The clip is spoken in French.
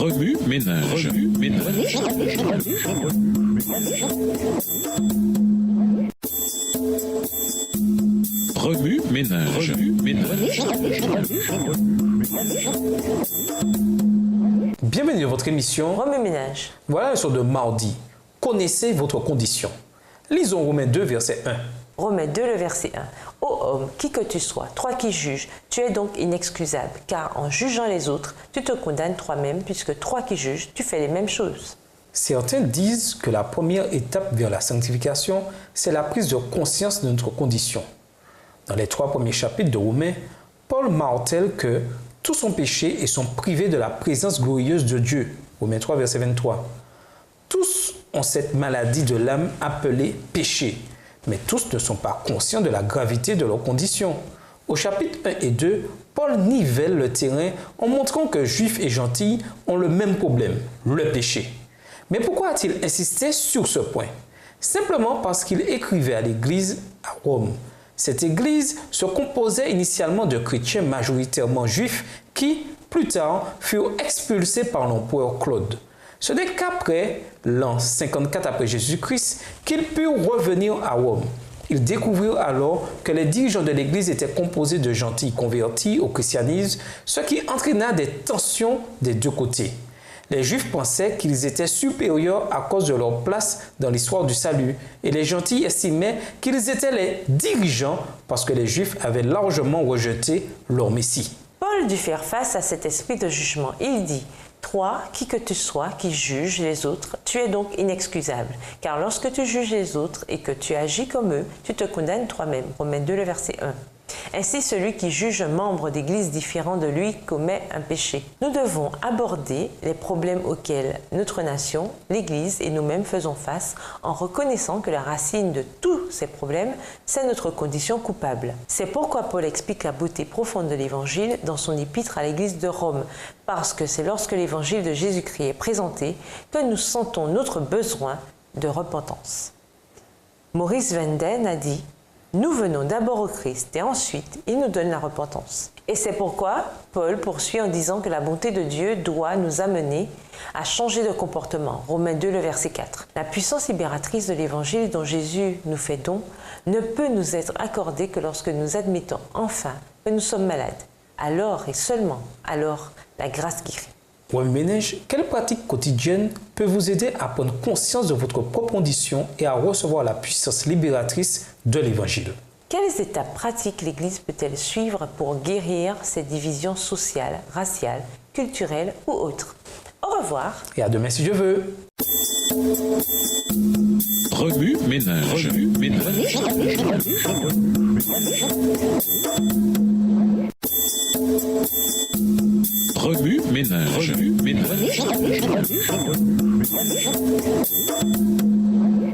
Remue ménage. Remue ménage. Bienvenue dans votre émission Remue ménage. Voilà le son de mardi. Connaissez votre condition. Lisons Romains 2, verset 1. Romains 2, le verset 1. Ô homme, qui que tu sois, toi qui juges, tu es donc inexcusable, car en jugeant les autres, tu te condamnes toi-même, puisque toi qui juges, tu fais les mêmes choses. Certains disent que la première étape vers la sanctification, c'est la prise de conscience de notre condition. Dans les 3 premiers chapitres de Romains, Paul martèle que tous sont péchés et sont privés de la présence glorieuse de Dieu. Romains 3, verset 23. Tous ont cette maladie de l'âme appelée péché, mais tous ne sont pas conscients de la gravité de leur condition. Au chapitre 1 et 2, Paul nivelle le terrain en montrant que juifs et gentils ont le même problème, le péché. Mais pourquoi a-t-il insisté sur ce point? Simplement parce qu'il écrivait à l'église à Rome. Cette église se composait initialement de chrétiens majoritairement juifs qui, plus tard, furent expulsés par l'empereur Claude. Ce n'est qu'après l'an 54 après Jésus-Christ qu'ils purent revenir à Rome. Ils découvrirent alors que les dirigeants de l'Église étaient composés de gentils convertis au christianisme, ce qui entraîna des tensions des deux côtés. Les Juifs pensaient qu'ils étaient supérieurs à cause de leur place dans l'histoire du salut, et les gentils estimaient qu'ils étaient les dirigeants parce que les Juifs avaient largement rejeté leur Messie. Paul dut faire face à cet esprit de jugement. Il dit « Toi, qui que tu sois, qui juges les autres, tu es donc inexcusable. Car lorsque tu juges les autres et que tu agis comme eux, tu te condamnes toi-même. » Romains 2, le verset 1. Ainsi, celui qui juge un membre d'église différent de lui commet un péché. Nous devons aborder les problèmes auxquels notre nation, l'Église et nous-mêmes faisons face en reconnaissant que la racine de tous ces problèmes, c'est notre condition coupable. C'est pourquoi Paul explique la beauté profonde de l'Évangile dans son épître à l'Église de Rome, parce que c'est lorsque l'Évangile de Jésus-Christ est présenté que nous sentons notre besoin de repentance. Maurice Venden a dit: nous venons d'abord au Christ et ensuite il nous donne la repentance. Et c'est pourquoi Paul poursuit en disant que la bonté de Dieu doit nous amener à changer de comportement. Romains 2, le verset 4. La puissance libératrice de l'Évangile dont Jésus nous fait don ne peut nous être accordée que lorsque nous admettons enfin que nous sommes malades. Alors et seulement alors la grâce guérit. Remue ménage, quelle pratique quotidienne peut vous aider à prendre conscience de votre propre condition et à recevoir la puissance libératrice de l'Évangile? Quelles étapes pratiques l'Église peut-elle suivre pour guérir ces divisions sociales, raciales, culturelles ou autres? Au revoir. Et à demain si Dieu veut. Remue ménage. Remue ménage.